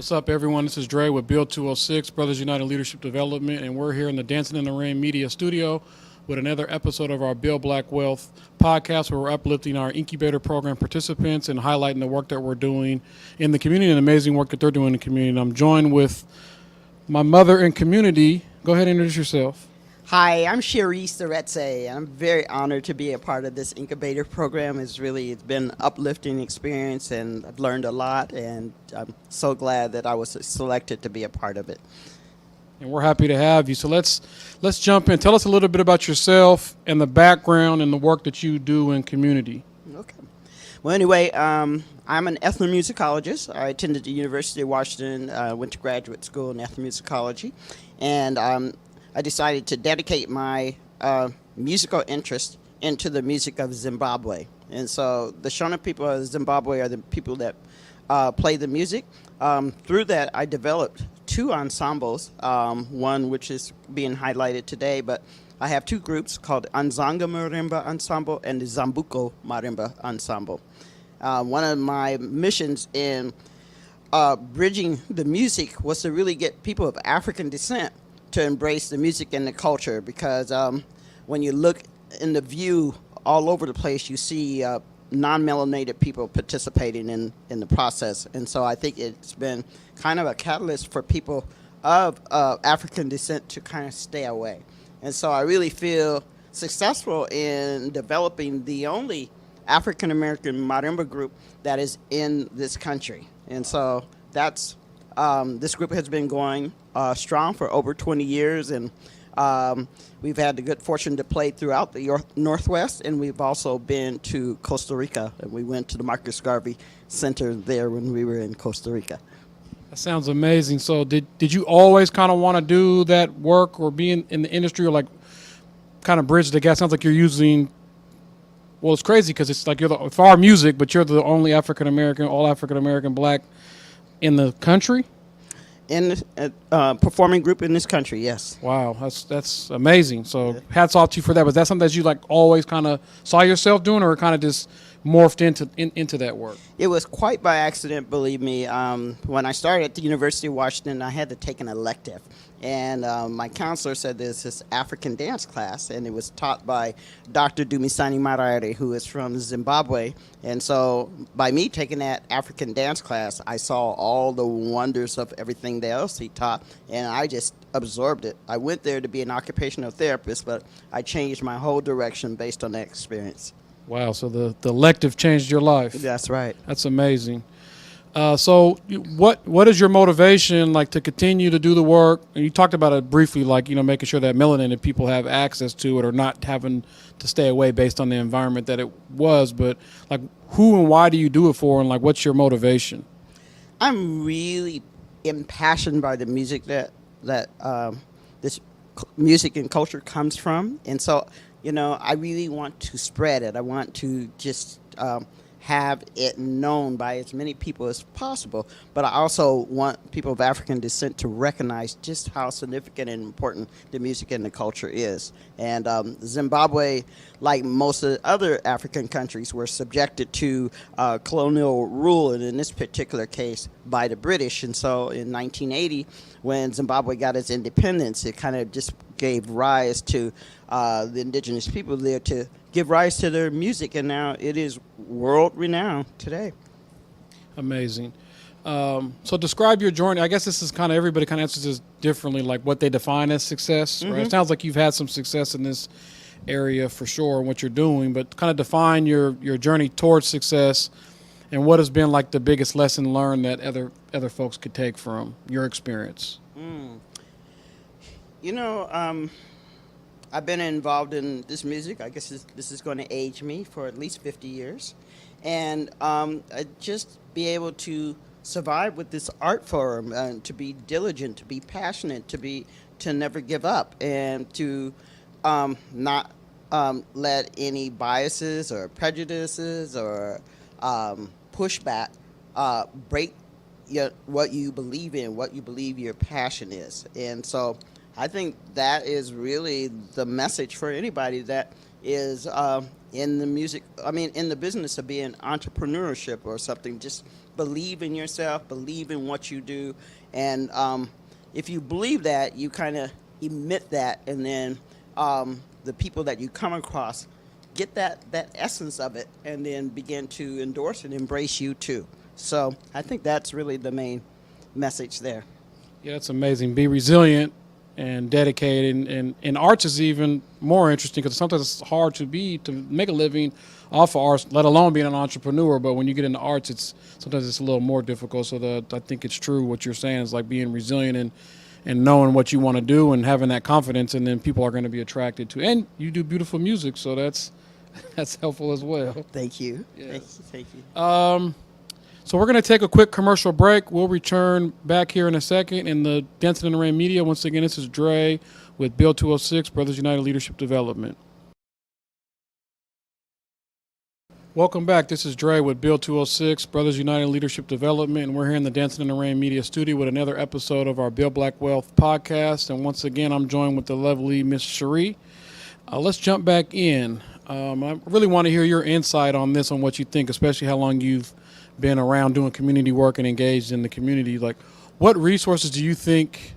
What's up, everyone? This is Dre with Build 206, Brothers United Leadership Development, and we're here in the Dancing in the Rain Media Studio with another episode of our Build Black Wealth podcast, where we're uplifting our incubator program participants and highlighting the work that we're doing in the community and amazing work that they're doing in the community. And I'm joined with my mother and community. Go ahead and introduce yourself. Hi, I'm Sheree Seretse, and I'm very honored to be a part of this incubator program. It's been an uplifting experience, and I've learned a lot, and I'm so glad that I was selected to be a part of it. And we're happy to have you. So let's jump in. Tell us a little bit about yourself and the background and the work that you do in community. Okay. Well, anyway, I'm an ethnomusicologist. I attended the University of Washington, went to graduate school in ethnomusicology, and I decided to dedicate my musical interest into the music of Zimbabwe. And so the Shona people of Zimbabwe are the people that play the music. Through that, I developed two ensembles, one which is being highlighted today, but I have two groups called Anzanga Marimba Ensemble and the Zambuko Marimba Ensemble. One of my missions in bridging the music was to really get people of African descent to embrace the music and the culture, because when you look in the view all over the place, you see non-melanated people participating in the process. And so I think it's been kind of a catalyst for people of African descent to kind of stay away. And so I really feel successful in developing the only African-American marimba group that is in this country. And so that's this group has been going strong for over 20 years, and we've had the good fortune to play throughout the Northwest, and we've also been to Costa Rica, and we went to the Marcus Garvey Center there when we were in Costa Rica. That sounds amazing. So did you always kind of want to do that work or be in the industry, or like kind of bridge the gap? Sounds like you're using, well, it's crazy because it's like it's our music, but you're the only African-American, all African-American black in the country? In the performing group in this country, yes. Wow, that's amazing. So hats off to you for that. Was that something that you like always kind of saw yourself doing, or kind of just morphed into that work? It was quite by accident, believe me. When I started at the University of Washington, I had to take an elective. And my counselor said there's this African dance class, and it was taught by Dr. Dumisani Marare, who is from Zimbabwe. And so by me taking that African dance class, I saw all the wonders of everything else he taught, and I just absorbed it. I went there to be an occupational therapist, but I changed my whole direction based on that experience. Wow, so the elective changed your life. That's right. That's amazing. So what is your motivation, like, to continue to do the work? And you talked about it briefly, like, making sure that melanated people have access to it or not having to stay away based on the environment that it was. But, like, who and why do you do it for, and, like, what's your motivation? I'm really impassioned by the music that this music and culture comes from. And so, I really want to spread it. I want to just have it known by as many people as possible. But I also want people of African descent to recognize just how significant and important the music and the culture is. And Zimbabwe, like most of the other African countries, were subjected to colonial rule, and in this particular case, by the British. And so in 1980, when Zimbabwe got its independence, it kind of just gave rise to the indigenous people there to give rise to their music, and now it is world-renowned today. Amazing. So describe your journey. I guess this is kind of, everybody kind of answers this differently, like what they define as success, right? It sounds like you've had some success in this area for sure, what you're doing, but kind of define your journey towards success and what has been like the biggest lesson learned that other folks could take from your experience. I've been involved in this music. I guess this is going to age me for at least 50 years. And just be able to survive with this art form, to be diligent, to be passionate, to never give up, and to not let any biases or prejudices or pushback break what you believe in, what you believe your passion is. And so I think that is really the message for anybody, that is in the music. I mean, in the business of being entrepreneurship or something. Just believe in yourself, believe in what you do, and if you believe that, you kind of emit that, and then the people that you come across get that essence of it, and then begin to endorse and embrace you too. So I think that's really the main message there. Yeah, that's amazing. Be resilient and dedicated, and arts is even more interesting because sometimes it's hard to make a living off of arts, let alone being an entrepreneur. But when you get into arts, sometimes it's a little more difficult. So I think it's true what you're saying is like being resilient and knowing what you want to do and having that confidence, and then people are going to be attracted to. And you do beautiful music, so that's helpful as well. Thank you. Yes. Thank you. So we're going to take a quick commercial break. We'll return back here in a second. In the Denson and Rain Media, once again, this is Dre with Bill 206, Brothers United Leadership Development. Welcome back. This is Dre with Bill 206, Brothers United Leadership Development, and we're here in the Denson and the Rain Media Studio with another episode of our Build Black Wealth podcast. And once again, I'm joined with the lovely Miss Sheree. Let's jump back in. I really want to hear your insight on this, on what you think, especially how long you've been around doing community work and engaged in the community. Like, what resources do you think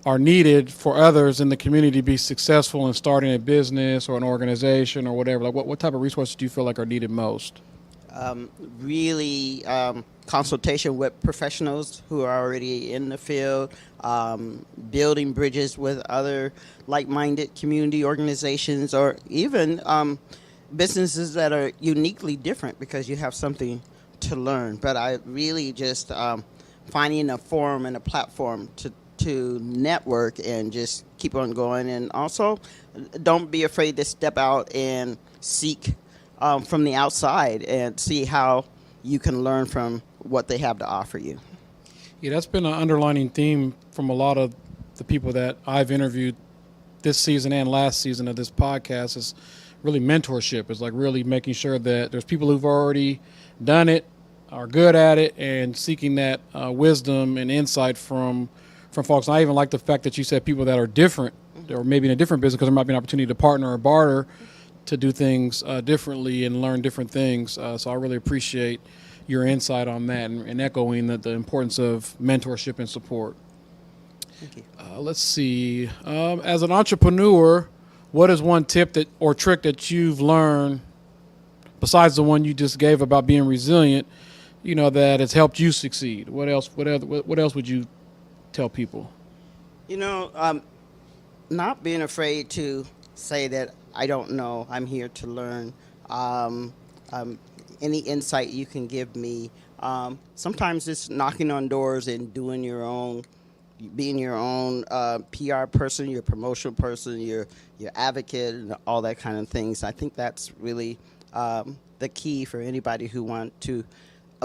are needed for others in the community to be successful in starting a business or an organization or whatever? Like, what type of resources do you feel like are needed most? Really consultation with professionals who are already in the field, building bridges with other like-minded community organizations, or even businesses that are uniquely different because you have something to learn. But I really just finding a forum and a platform to network and just keep on going. And also, don't be afraid to step out and seek from the outside and see how you can learn from what they have to offer you. Yeah, that's been an underlining theme from a lot of the people that I've interviewed this season and last season of this podcast is really mentorship. It's like really making sure that there's people who've already done it, are good at it, and seeking that wisdom and insight from folks. And I even like the fact that you said people that are different or maybe in a different business, because there might be an opportunity to partner or barter to do things differently and learn different things. So I really appreciate your insight on that and echoing the importance of mentorship and support. Thank you. Let's see. As an entrepreneur, what is one tip or trick that you've learned besides the one you just gave about being resilient, that has helped you succeed? What else would you tell people? Not being afraid to say that I don't know, I'm here to learn. Any insight you can give me. Sometimes it's knocking on doors and being your own PR person, your promotional person, your advocate, and all that kind of things. I think that's really the key for anybody who want to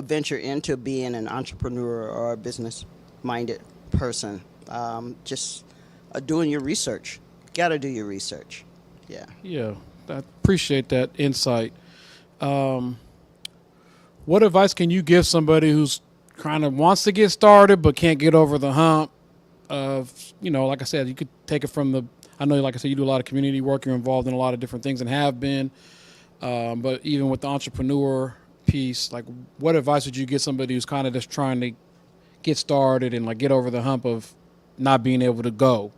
venture into being an entrepreneur or a business-minded person. Just doing your research. Got to do your research. Yeah. Yeah, I appreciate that insight. What advice can you give somebody who's kind of wants to get started but can't get over the hump of, like I said, you could take it from I know, like I said, you do a lot of community work, you're involved in a lot of different things and have been, but even with the entrepreneur piece, like what advice would you give somebody who's kind of just trying to get started and like get over the hump of not being able to go?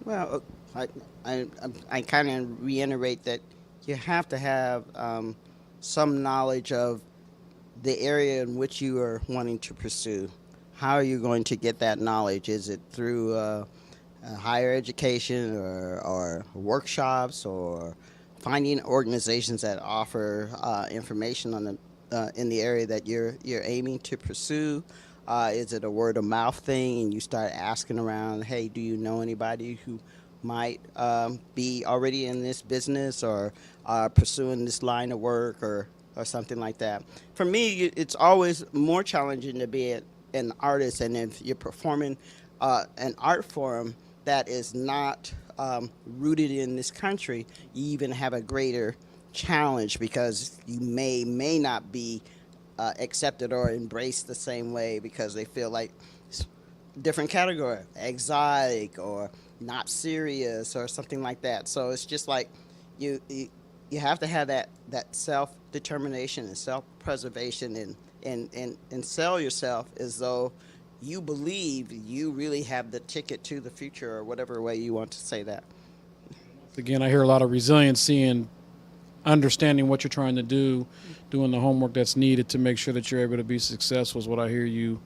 Well, I kind of reiterate that you have to have some knowledge of the area in which you are wanting to pursue. How are you going to get that knowledge? Is it through higher education or workshops, or finding organizations that offer information on in the area that you're aiming to pursue? Is it a word of mouth thing and you start asking around, hey, do you know anybody who might be already in this business or pursuing this line of work or something like that? For me, it's always more challenging to be an artist, and if you're performing an art form that is not rooted in this country, you even have a greater challenge because you may not be accepted or embraced the same way because they feel like different category, exotic or not serious or something like that. So it's just like you have to have that self determination and self preservation, and sell yourself as though you believe you really have the ticket to the future, or whatever way you want to say that. Again, I hear a lot of resiliency and understanding what you're trying to do, doing the homework that's needed to make sure that you're able to be successful is what I hear you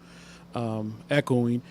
echoing.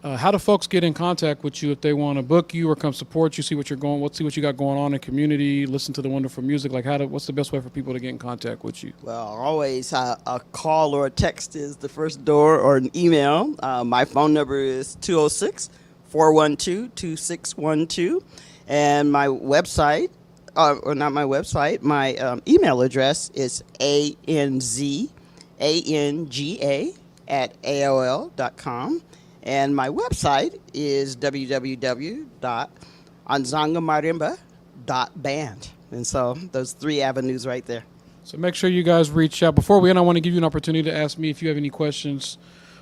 How do folks get in contact with you if they want to book you or come support you, see what you got going on in the community, listen to the wonderful music? Like, what's the best way for people to get in contact with you? Well, always a call or a text is the first door, or an email. My phone number is 206-412-2612. And my website, or not my website, my email address is anzanga@aol.com. And my website is www.anzangamarimba.band. And so those 3 avenues right there. So make sure you guys reach out. Before we end, I want to give you an opportunity to ask me if you have any questions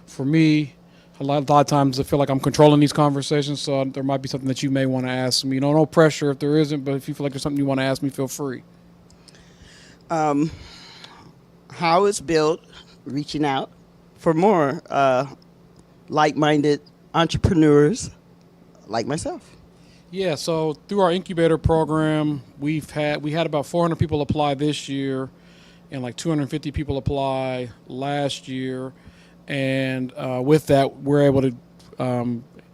for me. A lot of times I feel like I'm controlling these conversations, so there might be something that you may want to ask me. No pressure if there isn't, but if you feel like there's something you want to ask me, feel free. How is Build reaching out for more like-minded entrepreneurs like myself? Yeah, so through our incubator program, we had about 400 people apply this year, and like 250 people apply last year. And with that, we're able to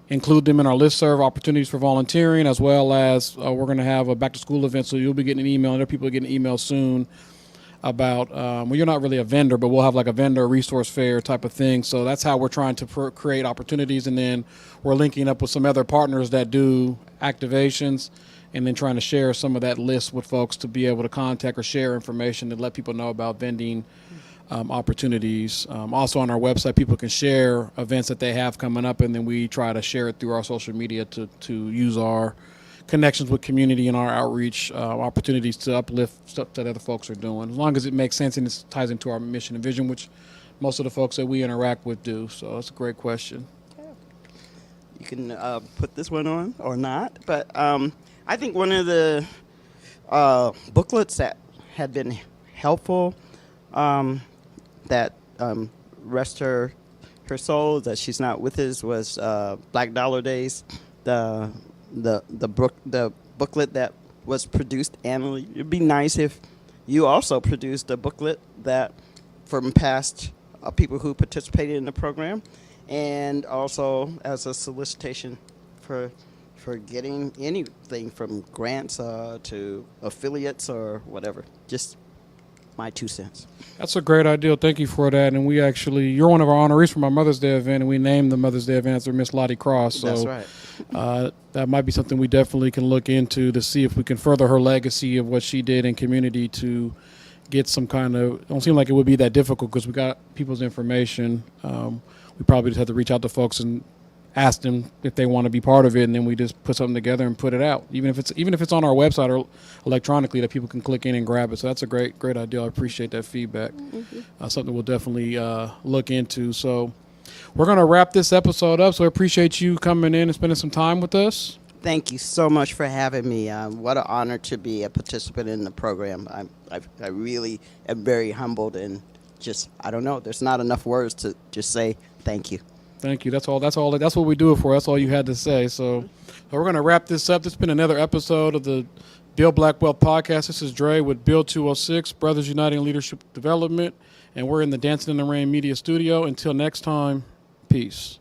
include them in our listserv opportunities for volunteering, as well as we're going to have a back-to-school event. So you'll be getting an email, and other people are getting an email soon about, well, you're not really a vendor, but we'll have like a vendor resource fair type of thing. So that's how we're trying to create opportunities. And then we're linking up with some other partners that do activations, and then trying to share some of that list with folks to be able to contact or share information to let people know about vending opportunities. Also on our website, people can share events that they have coming up, and then we try to share it through our social media to use our connections with community and our outreach opportunities to uplift stuff that other folks are doing, as long as it makes sense and it ties into our mission and vision, which most of the folks that we interact with do. So that's a great question. You can put this one on or not, but I think one of the booklets that had been helpful, that rest her soul, that she's not with us, was Black Dollar Days. The booklet that was produced annually. It'd be nice if you also produced a booklet that from past people who participated in the program, and also as a solicitation for getting anything from grants to affiliates or whatever. Just my 2 cents. That's a great idea. Thank you for that. And you're one of our honorees from our Mother's Day event, and we named the Mother's Day event after Miss Lottie Cross. So that's right. That might be something we definitely can look into to see if we can further her legacy of what she did in community to get some kind of, it don't seem like it would be that difficult because we got people's information. We probably just have to reach out to folks and ask them if they want to be part of it, and then we just put something together and put it out, even if it's on our website or electronically, that people can click in and grab it. So that's a great idea. I appreciate that feedback. Mm-hmm. Something we'll definitely look into. So we're going to wrap this episode up. So I appreciate you coming in and spending some time with us. Thank you so much for having me. What an honor to be a participant in the program. I really am very humbled, and just, I don't know, there's not enough words to just say thank you. Thank you. That's all. That's what we do it for. That's all you had to say. So we're going to wrap this up. This has been another episode of the Build Black Wealth Podcast. This is Dre with Build 206, Brothers Uniting Leadership Development, and we're in the Dancing in the Rain Media Studio. Until next time, peace.